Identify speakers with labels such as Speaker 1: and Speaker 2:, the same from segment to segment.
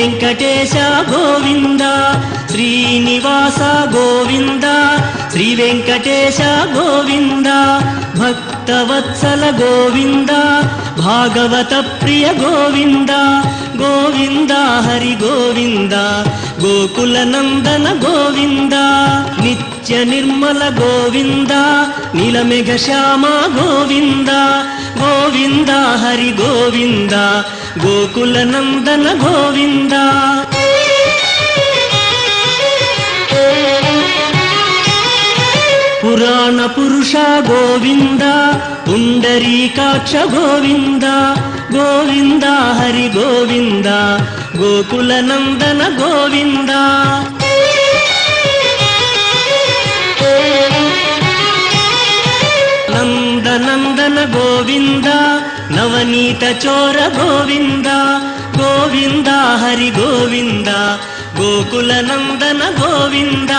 Speaker 1: వెంకటేశ గోవింద, శ్రీనివాస గోవింద, శ్రీ వెంకటేశ గోవింద, భక్తవత్సల గోవింద, భాగవత ప్రియ గోవింద, గోవింద హరి గోవింద, గోకుల నందన గోవింద, నిత్య నిర్మల గోవింద, నీలమేఘ శ్యామ గోవింద, గోవింద హరి గోవింద, గోకుల నందన గోవింద. పురాణ పురుష గోవింద, పుండరీకాక్ష గోవింద, గోవింద హరి గోవింద, గోకుల నందన గోవింద. నందనందన గోవింద, నవనీత చోర గోవింద, గోవింద హరి గోవింద, గోకుల నందన గోవింద.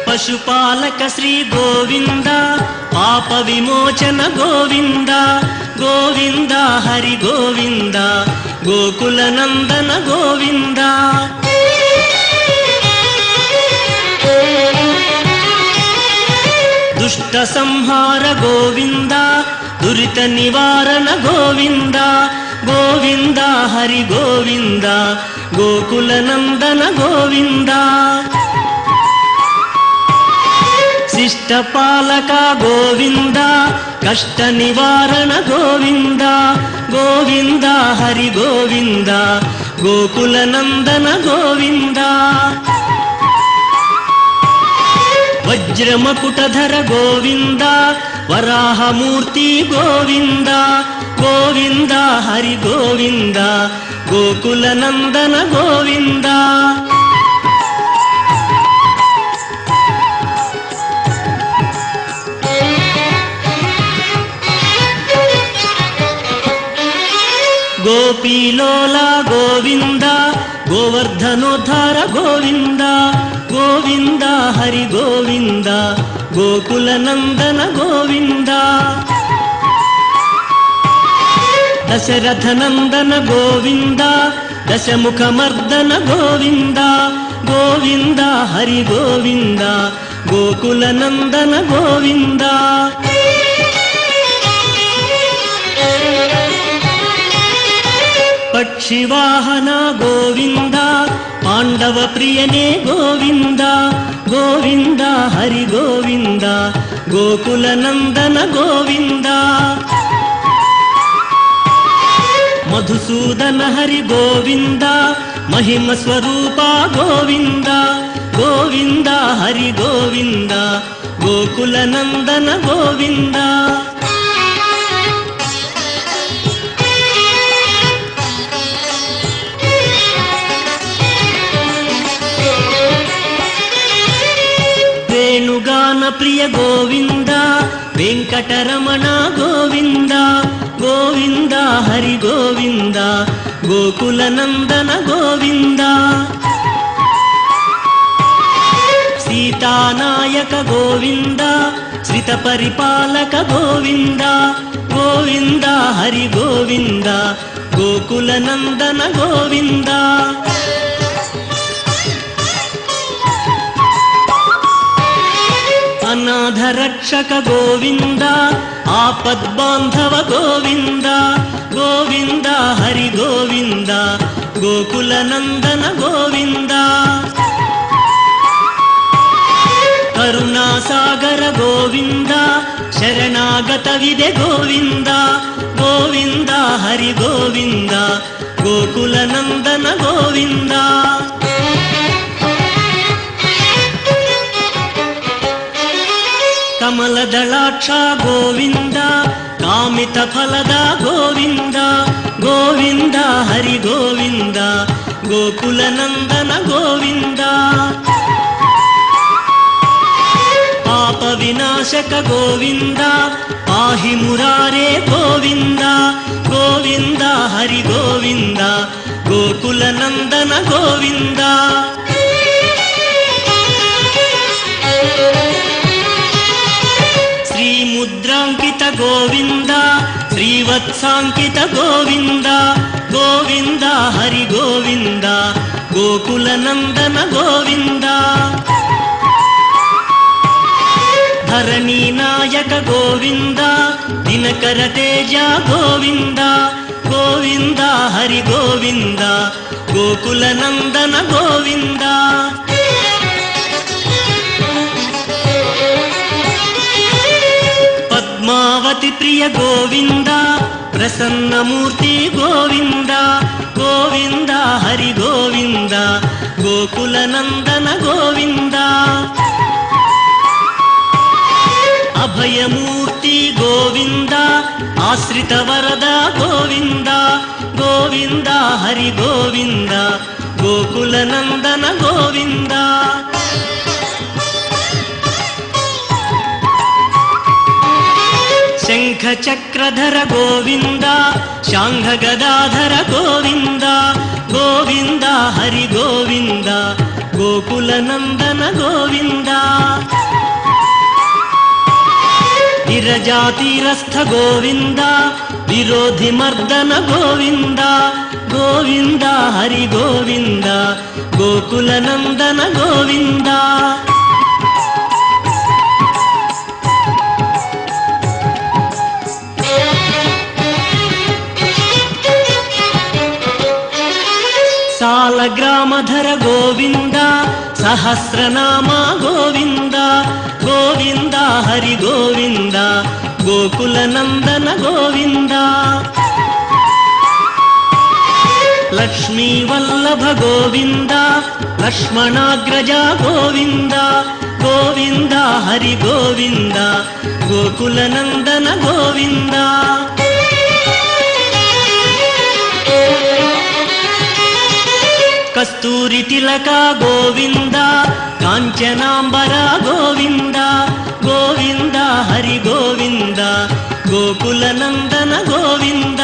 Speaker 1: పశుపాలక శ్రీ గోవింద, పాప విమోచన గోవింద, గోవింద హరి గోవింద, గోకుల నందన గోవింద. దుష్ట సంహార గోవింద, దురిత నివారణ గోవింద, గోవింద హరి గోవింద, గోకుల నందన గోవింద. శిష్ట పాలక గోవింద, కష్ట నివారణ గోవింద, గోవింద హరి గోవింద, గోకుల నందన గోవింద. వజ్రమకుటధర గోవింద, వరాహమూర్తి గోవింద, గోవింద హరి గోవింద, గోకుల నందన గోవింద. గోపీలోల గోవింద, గోవర్ధనోద్ధార గోవింద, గోవింద హరి గోవింద, గోకుల నందన గోవింద. దశరథ నందన గోవింద, దశముఖమర్దన గోవింద, గోవింద హరి గోవింద, గోకుల నందన గోవింద. పక్షివాహన గోవింద, పాండవ ప్రియనే గోవింద, గోవింద హరి గోవింద, గోకుల నందన గోవింద. మధుసూదన హరి గోవింద, మహిమ స్వరూప గోవింద, గోవింద హరి గోవింద, గోకుల నందన గోవింద. వేణుగాన ప్రియ గోవింద, వెంకటరమణ గోవింద, గోవింద హరి గోవింద, గోకుల నందన గోవింద. సీతానాయక గోవింద, శ్రిత పరిపాలక గోవింద, గోవింద హరి గోవింద, గోకుల నందన గోవింద. అనాథ రక్షక గోవింద, ఆపద్బాంధవ గోవింద, గోవింద హరి గోవింద, గోకుల నందన గోవింద. కరుణాసాగర గోవింద, శరణాగత విదే గోవింద, గోవింద హరి గోవింద, గోకుల నందన గోవింద. కమలదళాక్ష గోవింద, కామిత ఫలద గోవింద, గోవింద హరి గోవింద, గోకుల నందన గోవింద. పాప వినాశక గోవింద, పాహి మురారే గోవింద, గోవింద హరి గోవింద, గోకుల నందన గోవింద. శ్రీముద్రాంకిత గోవింద, శ్రీ ಶ್ರೀವತ್ಸಾಂಕಿತ ಗೋವಿಂದ ಗೋವಿಂದ ಹರಿ ಗೋವಿಂದ ಗೋಕುಲ ನಂದನ ಗೋವಿಂದ ಧರಣಿ ನಾಯಕ ಗೋವಿಂದ ದಿನಕರ ತೇಜ ಗೋವಿಂದ ಗೋವಿಂದ ಹರಿ ಗೋವಿಂದ ಗೋಕುಲ ನಂದನ ಗೋವಿಂದ ಪದ್ಮಾವತಿ ಪ್ರಿಯ ಗೋವಿಂದ ಪ್ರಸನ್ನ ಮೂರ್ತಿ ಗೋವಿಂದ ಗೋವಿಂದ ಹರಿ ಗೋವಿಂದ ಗೋಕುಲ ನಂದನ ಗೋವಿಂದ ಅಭಯಮೂರ್ತಿ ಗೋವಿಂದ ಆಶ್ರಿತ ವರದ ಗೋವಿಂದ ಗೋವಿಂದ ಹರಿ ಗೋವಿಂದ ಗೋಕುಲ ನಂದನ ಗೋವಿಂದ ಶಂಖ ಚಕ್ರಧರ ಗೋವಿಂದ ಶಾಂಘ ಗದಾಧರ ಗೋವಿಂದ ಗೋವಿಂದ ಹರಿ ಗೋವಿಂದ ಗೋಕುಲ ನಂದನ ಗೋವಿಂದ ವಿರಜಾತಿರಸ್ಥ ಗೋವಿಂದ ವಿರೋಧಿ ಮರ್ದನ ಗೋವಿಂದ ಗೋವಿಂದ ಹರಿ ಗೋವಿಂದ ಗೋಕುಲ ನಂದನ ಗೋವಿಂದ ಸಾಲಗ್ರಾಮಧರ ಗೋವಿಂದ ಸಹಸ್ರನಾಮ ಗೋವಿಂದ ಗೋವಿಂದ ಹರಿ ಗೋವಿಂದ ಗೋಕುಲ ನಂದನ ಗೋವಿಂದ ಲಕ್ಷ್ಮೀ ವಲ್ಲಭ ಗೋವಿಂದ ಲಕ್ಷ್ಮಣಾಗ್ರಜ ಗೋವಿಂದ ಗೋವಿಂದ ಹರಿ ಗೋವಿಂದ ಗೋಕುಲ ನಂದನ ಗೋವಿಂದ ಕಸ್ತೂರಿ ತಿಲಕ ಗೋವಿಂದ ಕಾಂಚನಾಂಬರ ಗೋವಿಂದ ಗೋವಿಂದ ಹರಿ ಗೋವಿಂದ ಗೋಕುಲ ನಂದನ ಗೋವಿಂದ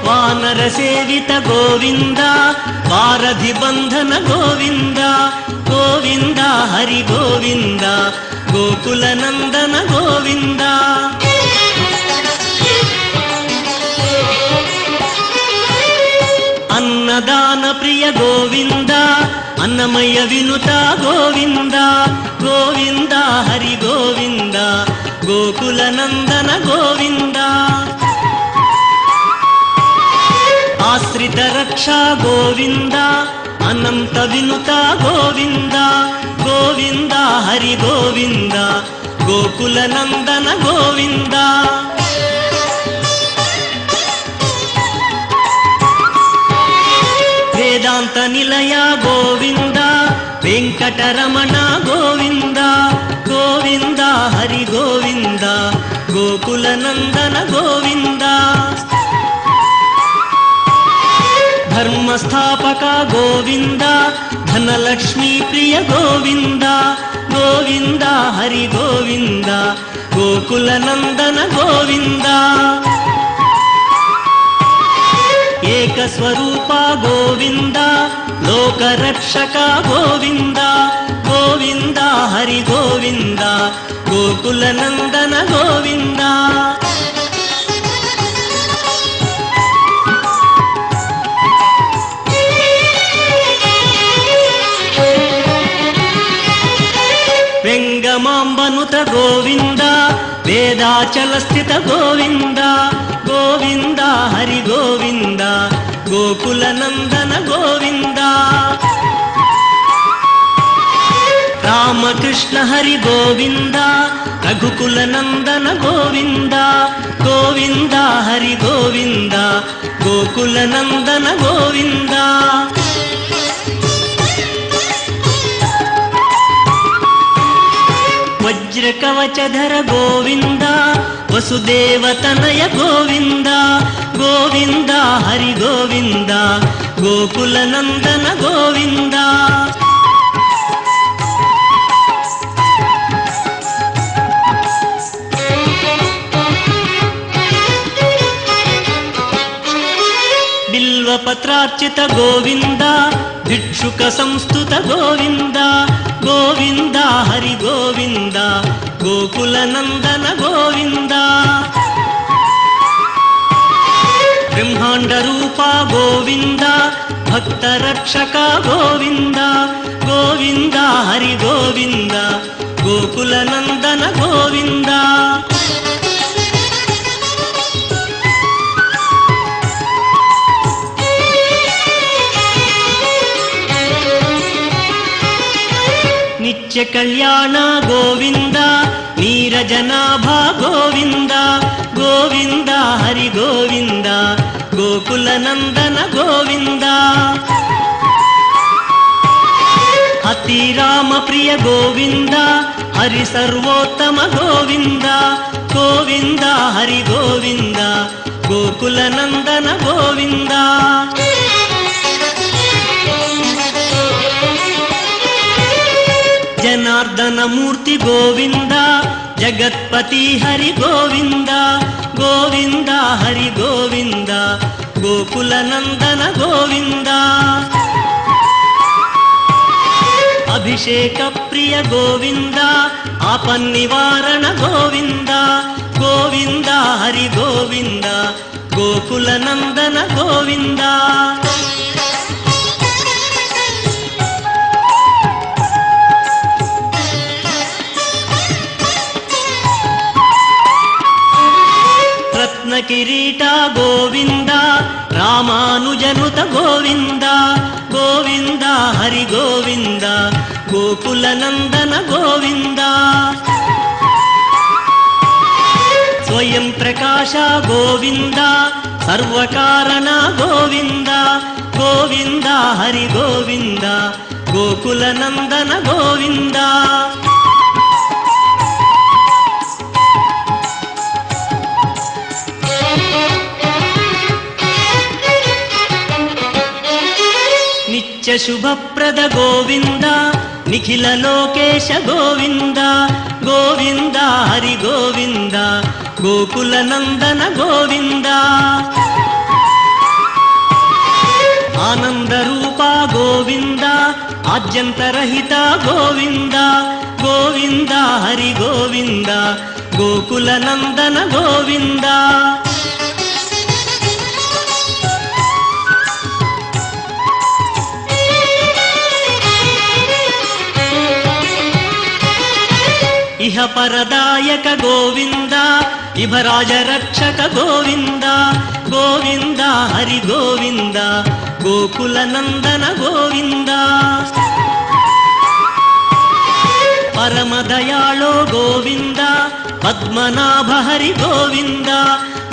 Speaker 1: ವಾನರ ಸೇವಿತ ಗೋವಿಂದ ವಾರಧಿ ಬಂಧನ ಗೋವಿಂದ ಗೋವಿಂದ ಹರಿ ಗೋವಿಂದ ಗೋಕುಲ ನಂದನ ಗೋವಿಂದ ಅನ್ನದಾನ ಪ್ರಿಯ ಗೋವಿಂದ ಅನ್ನಮಯ ವಿನುತ ಗೋವಿಂದ ಗೋವಿಂದ ಹರಿ ಗೋವಿಂದ ಗೋಕುಲ ನಂದನ ಗೋವಿಂದ ಆಶ್ರಿತ ರಕ್ಷಾ ಗೋವಿಂದ ಅನಂತ ವಿನುತ ಗೋವಿಂದ ಗೋವಿಂದ ಹರಿ ಗೋವಿಂದ ಗೋಕುಲ ನಂದನ ಗೋವಿಂದ ವೇದಾಂತ ನಿಲಯ ಗೋವಿಂದ ವೆಂಕಟರಮಣ ಗೋವಿಂದ ಗೋವಿಂದ ಹರಿ ಗೋವಿಂದ ಗೋಕುಲ ನಂದನ ಗೋವಿಂದ ಧರ್ಮಸ್ಥಾಪಕ ಗೋವಿಂದ ಧನಲಕ್ಷ್ಮೀ ಪ್ರಿಯ ಗೋವಿಂದ ಗೋವಿಂದ ಹರಿ ಗೋವಿಂದ ಗೋಕುಲ ನಂದನ ಗೋವಿಂದ ಏಕಸ್ವರೂಪ ಗೋವಿಂದ ಲೋಕರಕ್ಷಕ ಗೋವಿಂದ ಗೋವಿಂದ ಹರಿ ಗೋವಿಂದ ಗೋಕುಲ ನಂದನ ಗೋವಿಂದ ವೆಂಗಮಾಂಬನುತ ಗೋವಿಂದ ವೇದಾಚಲ ಸ್ಥಿತ ಗೋವಿಂದ ಗೋವಿಂದ ಹರಿ ಗೋವಿಂದ ಗೋಕುಲ ನಂದನ ಗೋವಿಂದ ರಾಮಕೃಷ್ಣ ಹರಿ ಗೋವಿಂದ ರಘುಕುಲ ನಂದನ ಗೋವಿಂದ ಗೋವಿಂದ ಹರಿ ಗೋವಿಂದ ಗೋಕುಲ ನಂದನ ಗೋವಿಂದ ವಜ್ರ ಕವಚಧರ ಗೋವಿಂದ ವಸುದೇವ ತನಯ ಗೋವಿಂದ ಗೋವಿಂದ ಹರಿ ಗೋವಿಂದ ಗೋಕುಲ ನಂದನ ಗೋವಿಂದ ಬಿಲ್ವಪತ್ರಾರ್ಚಿತ ಗೋವಿಂದ ಭಿಕ್ಷುಕ ಸಂಸ್ತುತ ಗೋವಿಂದ ಗೋವಿಂದ ಹರಿ ಗೋವಿಂದ ಗೋಕುಲ ನಂದನ ಗೋವಿಂದ. ಬ್ರಹ್ಮಾಂಡ ರೂಪ ಗೋವಿಂದ, ಭಕ್ತ ರಕ್ಷಕ ಗೋವಿಂದ. ಗೋವಿಂದ ಹರಿ ಗೋವಿಂದ, ಗೋಕುಲ ನಂದನ ಗೋವಿಂದ. ನಿತ್ಯ ಕಲ್ಯಾಣ ಗೋವಿಂದ, ನೀರಜನಾಭ ಗೋವಿಂದ. ಗೋವಿಂದ ಹರಿ ಗೋವಿಂದ, ಗೋಕುಲ ನಂದನ ಗೋವಿಂದ. ಅತಿ ರಾಮ ಪ್ರಿಯ ಗೋವಿಂದ, ಹರಿ ಸರ್ವೋತ್ತಮ ಗೋವಿಂದ. ಗೋವಿಂದ ಹರಿ ಗೋವಿಂದ, ಗೋಕುಲ ನಂದನ ಗೋವಿಂದ. ಜನಾರ್ದನ ಮೂರ್ತಿ ಗೋವಿಂದ, ಜಗತ್ಪತಿ ಹರಿ ಗೋವಿಂದ. ಗೋವಿಂದ ಹರಿ ಗೋವಿಂದ, ಗೋಕುಲ ನಂದನ ಗೋವಿಂದ. ಅಭಿಷೇಕ ಪ್ರಿಯ ಗೋವಿಂದ, ಆಪನ್ನಿವಾರಣ ಗೋವಿಂದ. ಗೋವಿಂದ ಹರಿ ಗೋವಿಂದ, ಗೋಕುಲ ನಂದನ ಗೋವಿಂದ. ರತ್ನ ಕಿರೀಟ ಗೋವಿಂದ, ರಾಮಾನುಜನುತ ಗೋವಿಂದ. ಗೋವಿಂದ ಹರಿ ಗೋವಿಂದ, ಗೋಕುಲ ನಂದನ ಗೋವಿಂದ. ಸ್ವಯಂ ಪ್ರಕಾಶ ಗೋವಿಂದ, ಸರ್ವಕಾರಣ ಗೋವಿಂದ. ಗೋವಿಂದ ಹರಿ ಗೋವಿಂದ, ಗೋಕುಲ ನಂದನ ಗೋವಿಂದ. ನಿತ್ಯ ಶುಭಪ್ರದ ಗೋವಿಂದ, ನಿಖಿಲ ಲೋಕೇಶ ಗೋವಿಂದ. ಗೋವಿಂದ ಹರಿ ಗೋವಿಂದ, ಗೋಕುಲ ನಂದನ ಗೋವಿಂದ. ಆನಂದ ರೂಪ ಗೋವಿಂದ, ಆದ್ಯಂತರಹಿತ ಗೋವಿಂದ. ಗೋವಿಂದ ಹರಿ ಗೋವಿಂದ, ಗೋಕುಲ ನಂದನ ಗೋವಿಂದ. ಇಹ ಪರದಾಯಕ ಗೋವಿಂದ, ಇಭರಾಜ ರಕ್ಷಕ ಗೋವಿಂದ. ಗೋವಿಂದ ಹರಿ ಗೋವಿಂದ, ಗೋಕುಲ ನಂದನ ಗೋವಿಂದ. ಪರಮ ದಯಾಳೋ ಗೋವಿಂದ, ಪದ್ಮನಾಭ ಹರಿ ಗೋವಿಂದ.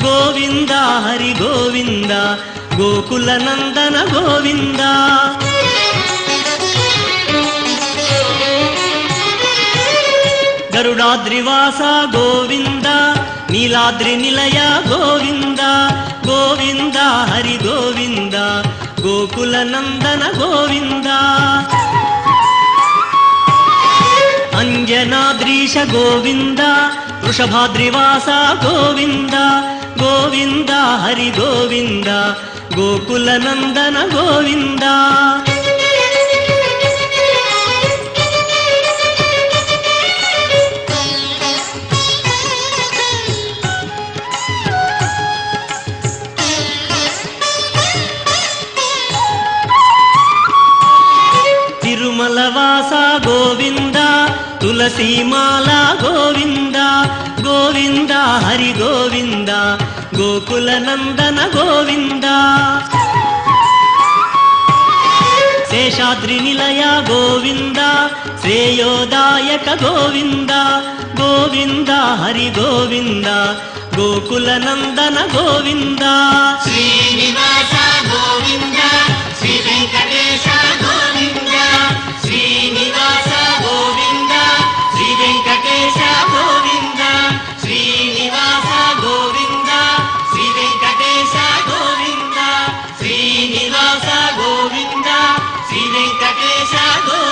Speaker 1: ಗೋವಿಂದ ಹರಿ ಗೋವಿಂದ, ಗೋಕುಲ ನಂದನ ಗೋವಿಂದ. ಗರುಡಾದ್ರಿವಾಸ ಗೋವಿಂದ, ನೀಲಾದ್ರಿ ನಿಲಯ ಗೋವಿಂದ. ಗೋವಿಂದ ಹರಿ ಗೋವಿಂದ, ಗೋಕುಲ ನಂದನ ಗೋವಿಂದ. ಅಂಜನಾದ್ರೀಶ ಗೋವಿಂದ, ವೃಷಭಾದ್ರಿವಾಸ ಗೋವಿಂದ. ಗೋವಿಂದ ಹರಿ ಗೋವಿಂದ, ಗೋಕುಲ ನಂದನ ಗೋವಿಂದ. ತಿರುಮಲವಾಸ ಗೋವಿಂದ, ತುಳಸಿ ಮಾಲಾ ಗೋವಿಂದ. ಗೋವಿಂದ ಹರಿ ಗೋವಿಂದ, ಗೋಕುಲ ನಂದನ ಗೋವಿಂದ. ಶೇಷಾದ್ರಿ ನಿಲಯ ಗೋವಿಂದ, ಶ್ರೇಯೋದಾಯಕ ಗೋವಿಂದ. ಗೋವಿಂದ ಹರಿ ಗೋವಿಂದ, ಗೋಕುಲ ನಂದನ ಗೋವಿಂದ.
Speaker 2: ಶ್ರೀನಿವಾಸ ಗೋವಿಂದ, ಶ್ರೀ ವೆಂಕಟೇಶ ಗೋವಿಂದ. ಶ್ರೀನಿವಾಸ ಗೋವಿಂದ, ಶ್ರೀ ವೆಂಕಟೇಶ ಗೋವಿಂದ. ಶ್ರೀನಿವಾಸ ಗೋವಿಂದ, ಶ್ರೀ ವೆಂಕಟೇಶ ಗೋವಿಂದ. ಶ್ರೀನಿವಾಸ ಗೋವಿಂದ, ಶ್ರೀ ವೆಂಕಟೇಶ ಗೋವಿಂದ.